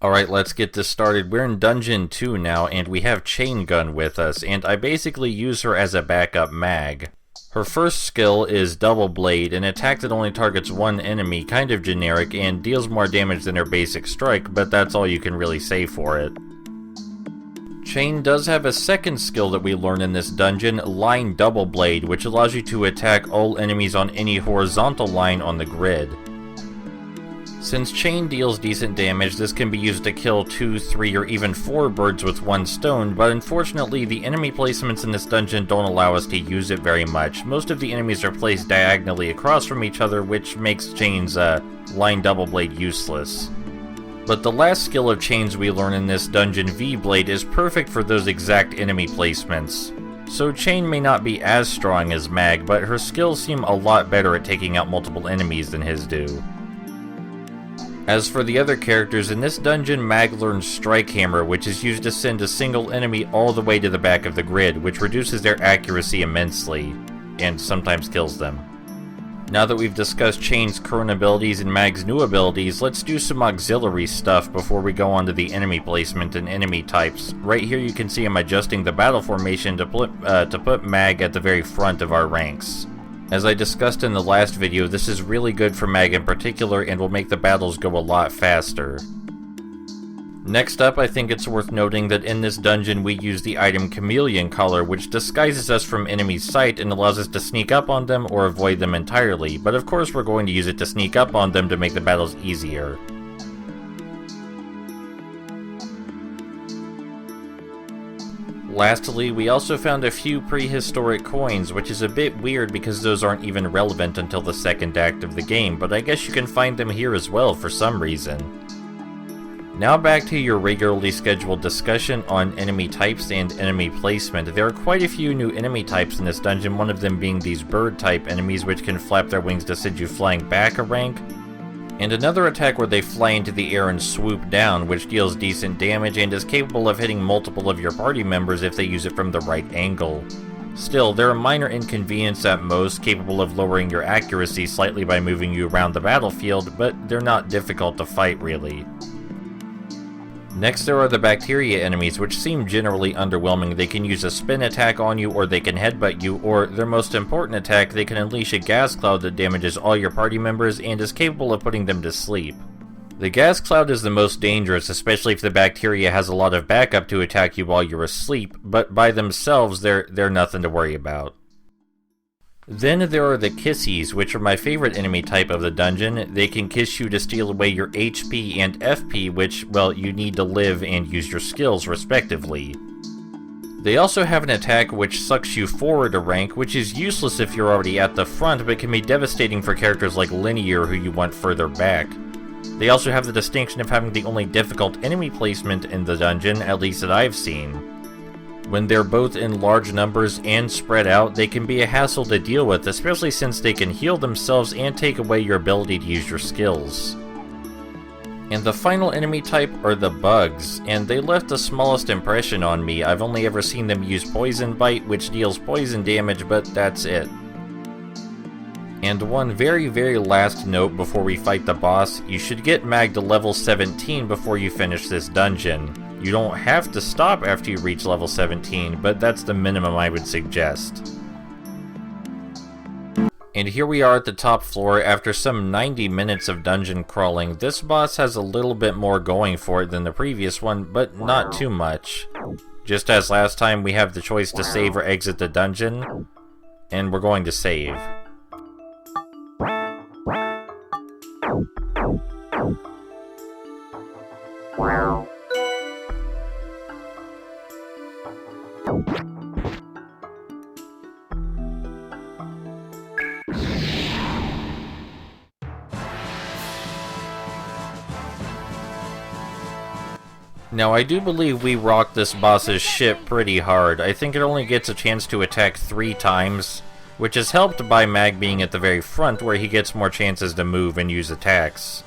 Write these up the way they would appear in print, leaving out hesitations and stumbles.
Alright, let's get this started. We're in Dungeon 2 now, and we have Chain Gun with us, and I basically use her as a backup mag. Her first skill is Double Blade, an attack that only targets one enemy, kind of generic, and deals more damage than her basic strike, but that's all you can really say for it. Chain does have a second skill that we learn in this dungeon, Line Double Blade, which allows you to attack all enemies on any horizontal line on the grid. Since Chain deals decent damage, this can be used to kill 2, 3, or even 4 birds with one stone, but unfortunately the enemy placements in this dungeon don't allow us to use it very much. Most of the enemies are placed diagonally across from each other, which makes Chain's Line Double Blade useless. But the last skill of Chain's we learn in this dungeon, V-Blade, is perfect for those exact enemy placements. So Chain may not be as strong as Mag, but her skills seem a lot better at taking out multiple enemies than his do. As for the other characters, in this dungeon Mag learns Strike Hammer, which is used to send a single enemy all the way to the back of the grid, which reduces their accuracy immensely, and sometimes kills them. Now that we've discussed Chain's current abilities and Mag's new abilities, let's do some auxiliary stuff before we go on to the enemy placement and enemy types. Right here you can see I'm adjusting the battle formation to put Mag at the very front of our ranks. As I discussed in the last video, this is really good for Mag in particular and will make the battles go a lot faster. Next up, I think it's worth noting that in this dungeon we use the item Chameleon Collar, which disguises us from enemy's sight and allows us to sneak up on them or avoid them entirely, but of course we're going to use it to sneak up on them to make the battles easier. Lastly, we also found a few prehistoric coins, which is a bit weird because those aren't even relevant until the second act of the game, but I guess you can find them here as well for some reason. Now back to your regularly scheduled discussion on enemy types and enemy placement. There are quite a few new enemy types in this dungeon, one of them being these bird type enemies which can flap their wings to send you flying back a rank, and another attack where they fly into the air and swoop down, which deals decent damage and is capable of hitting multiple of your party members if they use it from the right angle. Still, they're a minor inconvenience at most, capable of lowering your accuracy slightly by moving you around the battlefield, but they're not difficult to fight really. Next there are the bacteria enemies, which seem generally underwhelming. They can use a spin attack on you, or they can headbutt you, or their most important attack, they can unleash a gas cloud that damages all your party members and is capable of putting them to sleep. The gas cloud is the most dangerous, especially if the bacteria has a lot of backup to attack you while you're asleep, but by themselves they're nothing to worry about. Then there are the Kissies, which are my favorite enemy type of the dungeon. They can kiss you to steal away your HP and FP, which, well, you need to live and use your skills respectively. They also have an attack which sucks you forward a rank, which is useless if you're already at the front, but can be devastating for characters like Linear who you want further back. They also have the distinction of having the only difficult enemy placement in the dungeon, at least that I've seen. When they're both in large numbers and spread out, they can be a hassle to deal with, especially since they can heal themselves and take away your ability to use your skills. And the final enemy type are the bugs, and they left the smallest impression on me. I've only ever seen them use Poison Bite, which deals poison damage, but that's it. And one very last note before we fight the boss, you should get Mag to level 17 before you finish this dungeon. You don't have to stop after you reach level 17, but that's the minimum I would suggest. And here we are at the top floor after some 90 minutes of dungeon crawling. This boss has a little bit more going for it than the previous one, but not too much. Just as last time, we have the choice to save or exit the dungeon, and we're going to save. Now, I do believe we rocked this boss's ship pretty hard. I think it only gets a chance to attack 3 times, which is helped by Mag being at the very front where he gets more chances to move and use attacks.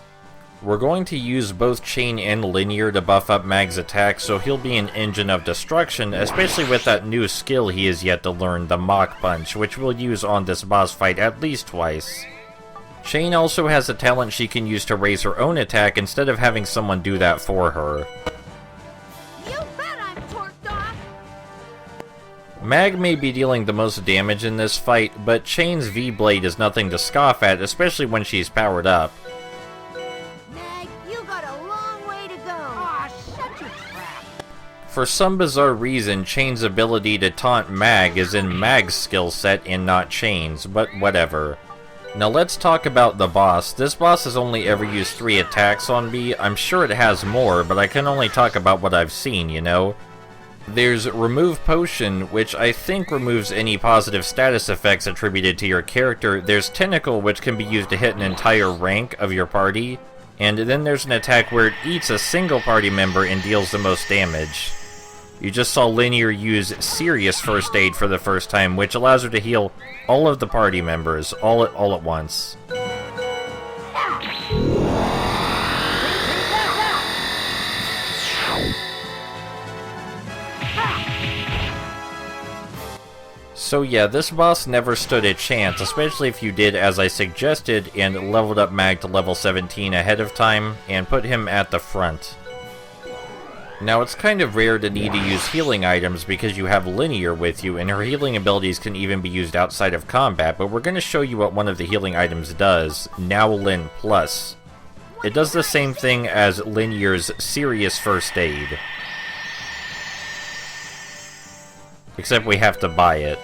We're going to use both Chain and Linear to buff up Mag's attack, so he'll be an engine of destruction, especially with that new skill he has yet to learn, the Mach Punch, which we'll use on this boss fight at least twice. Shane also has a talent she can use to raise her own attack instead of having someone do that for her. You bet I'm torqued off! Mag may be dealing the most damage in this fight, but Shane's V-Blade is nothing to scoff at, especially when she's powered up. Mag, you got a long way to go! Aw, shut your trap! For some bizarre reason, Shane's ability to taunt Mag is in Mag's skill set and not Shane's, but whatever. Now let's talk about the boss. This boss has only ever used 3 attacks on me. I'm sure it has more, but I can only talk about what I've seen, you know? There's Remove Potion, which I think removes any positive status effects attributed to your character. There's Tentacle, which can be used to hit an entire rank of your party. And then there's an attack where it eats a single party member and deals the most damage. You just saw Linear use Serious First Aid for the first time, which allows her to heal all of the party members, all at once. So yeah, this boss never stood a chance, especially if you did as I suggested and leveled up Mag to level 17 ahead of time and put him at the front. Now, it's kind of rare to need to use healing items because you have Linear with you, and her healing abilities can even be used outside of combat, but we're going to show you what one of the healing items does, Now Lin Plus. It does the same thing as Linear's Serious First Aid. Except we have to buy it.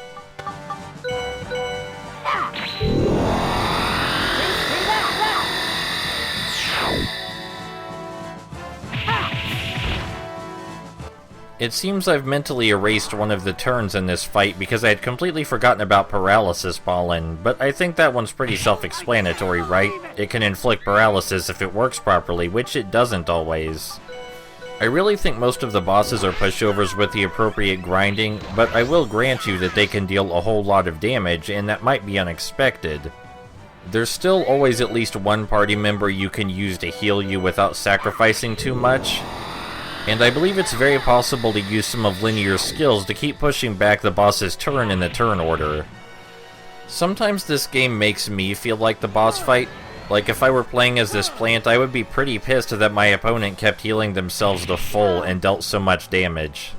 It seems I've mentally erased one of the turns in this fight because I had completely forgotten about Paralysis Pollen, but I think that one's pretty self-explanatory, right? It can inflict paralysis if it works properly, which it doesn't always. I really think most of the bosses are pushovers with the appropriate grinding, but I will grant you that they can deal a whole lot of damage, and that might be unexpected. There's still always at least one party member you can use to heal you without sacrificing too much. And I believe it's very possible to use some of Linear's skills to keep pushing back the boss's turn in the turn order. Sometimes this game makes me feel like the boss fight. Like if I were playing as this plant, I would be pretty pissed that my opponent kept healing themselves to full and dealt so much damage.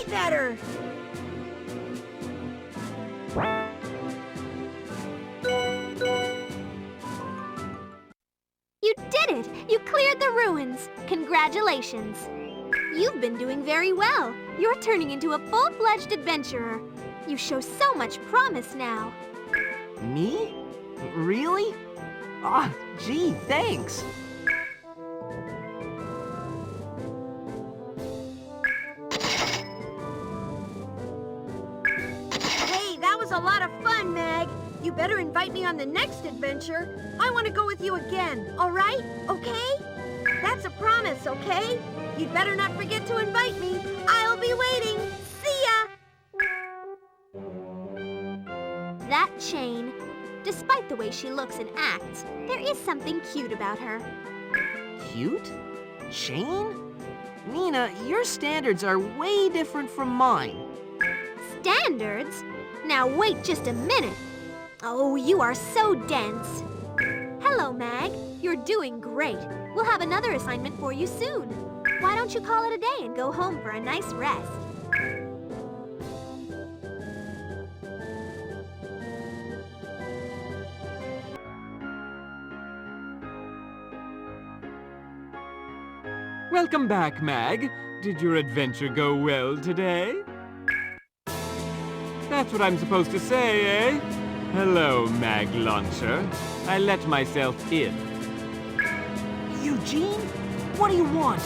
Better. You did it! You cleared the ruins! Congratulations! You've been doing very well. You're turning into a full-fledged adventurer. You show so much promise now. Me? Really? Ah, gee, thanks. A lot of fun, Mag. You better invite me on the next adventure. I want to go with you again, all right? Okay? That's a promise, okay? You'd better not forget to invite me. I'll be waiting. See ya! That chain, despite the way she looks and acts, there is something cute about her. Cute? Chain? Nina, your standards are way different from mine. Standards? Now wait just a minute. Oh, you are so dense. Hello, Mag. You're doing great. We'll have another assignment for you soon. Why don't you call it a day and go home for a nice rest? Welcome back, Mag. Did your adventure go well today? That's what I'm supposed to say, eh? Hello, Mag Launcher. I let myself in. Eugene? What do you want?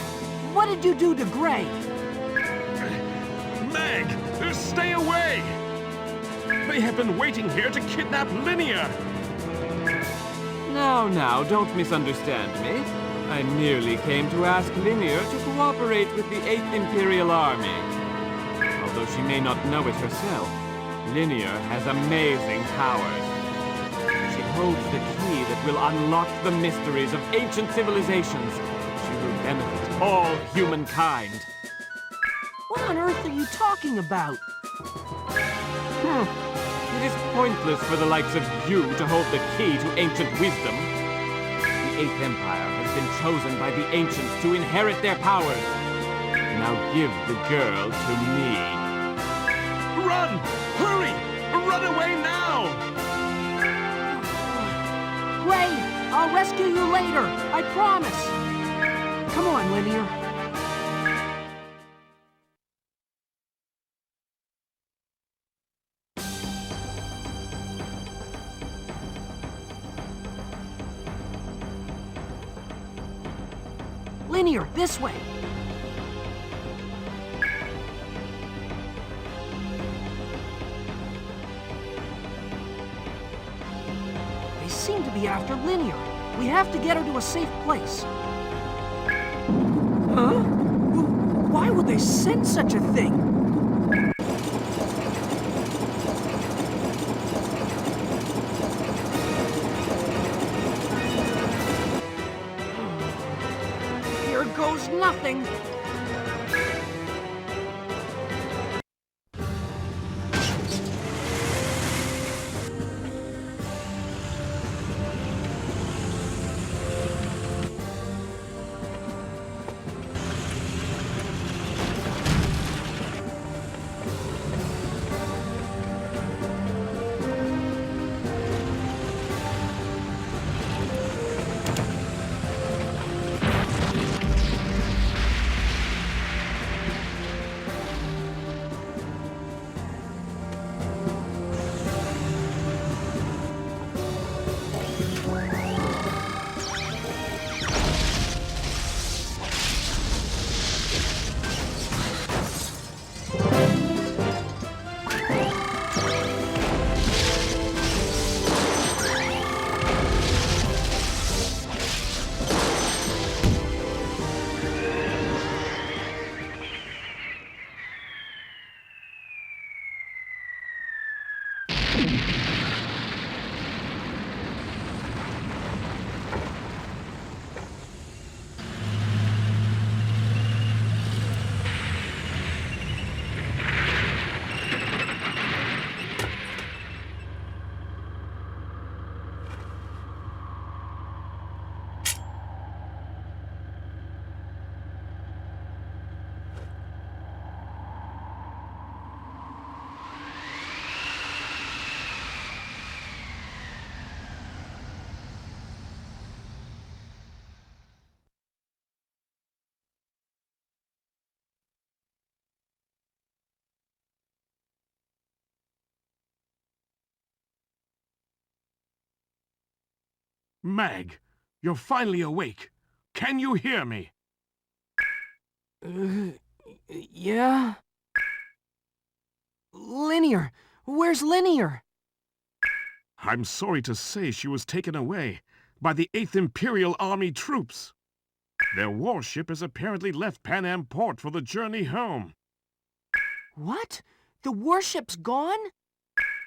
What did you do to Gray? Mag! Stay away! They have been waiting here to kidnap Linear! Now, don't misunderstand me. I merely came to ask Linear to cooperate with the 8th Imperial Army. Although she may not know it herself, Linear has amazing powers. She holds the key that will unlock the mysteries of ancient civilizations. She will benefit all humankind. What on earth are you talking about? It is pointless for the likes of you to hold the key to ancient wisdom. The 8th Empire has been chosen by the ancients to inherit their powers. Now give the girl to me. Run! Hurry! Run away now! Great! I'll rescue you later! I promise! Come on, Linear. Linear, this way! They seem to be after Linear. We have to get her to a safe place. Huh? Why would they send such a thing? Here goes nothing. Mag, you're finally awake. Can you hear me? Yeah? Linear! Where's Linear? I'm sorry to say she was taken away by the 8th Imperial Army troops. Their warship has apparently left Panam Port for the journey home. What? The warship's gone?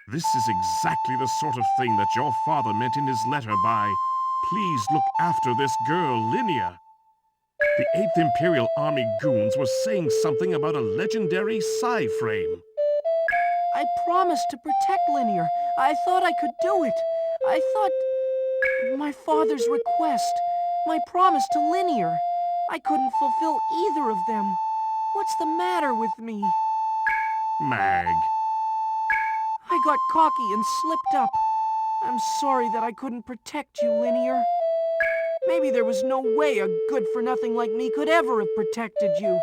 This is exactly the sort of thing that your father meant in his letter by, "Please look after this girl, Linear." The 8th Imperial Army goons were saying something about a legendary psi frame. I promised to protect Linear. I thought I could do it. I thought... My father's request. My promise to Linear. I couldn't fulfill either of them. What's the matter with me? Mag. I got cocky and slipped up. I'm sorry that I couldn't protect you, Linear. Maybe there was no way a good-for-nothing like me could ever have protected you.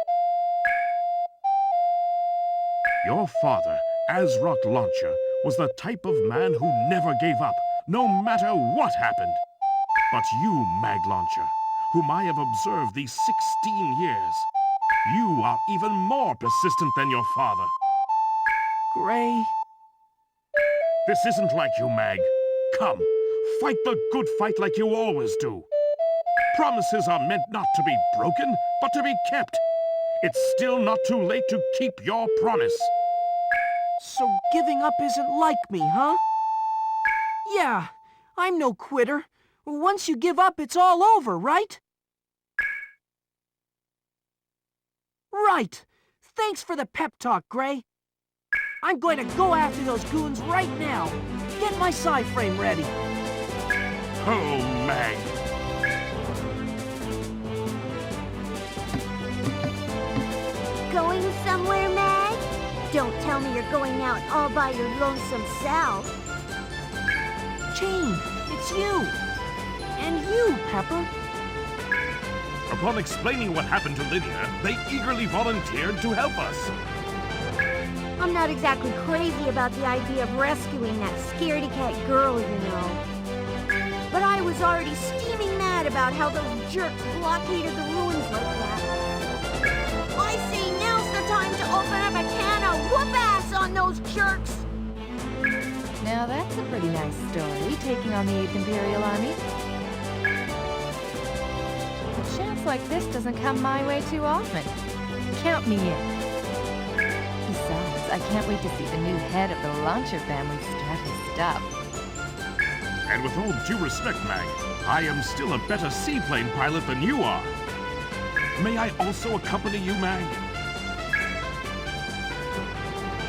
Your father, Azrock Launcher, was the type of man who never gave up, no matter what happened. But you, Mag Launcher, whom I have observed these 16 years, you are even more persistent than your father. Gray. This isn't like you, Mag. Come, fight the good fight like you always do. Promises are meant not to be broken, but to be kept. It's still not too late to keep your promise. So giving up isn't like me, huh? Yeah, I'm no quitter. Once you give up, it's all over, right? Right. Thanks for the pep talk, Gray. I'm going to go after those goons right now. Get my Psy-frame ready. Oh, Mag. Going somewhere, Mag? Don't tell me you're going out all by your lonesome self. Jane, it's you. And you, Pepper. Upon explaining what happened to Lydia, they eagerly volunteered to help us. I'm not exactly crazy about the idea of rescuing that scaredy-cat girl, you know. But I was already steaming mad about how those jerks blockaded the ruins like that. I say now's the time to open up a can of whoop-ass on those jerks! Now that's a pretty nice story, taking on the 8th Imperial Army. A chance like this doesn't come my way too often. Count me in. Besides, I can't wait to see the new head of the Launcher family strut his stuff. And with all due respect, Mag, I am still a better seaplane pilot than you are. May I also accompany you, Mag?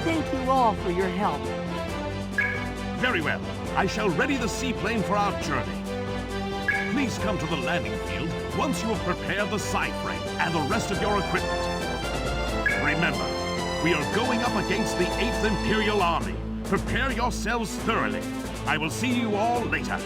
Thank you all for your help. Very well. I shall ready the seaplane for our journey. Please come to the landing field once you have prepared the Psy-frame and the rest of your equipment. Remember, we are going up against the 8th Imperial Army. Prepare yourselves thoroughly. I will see you all later.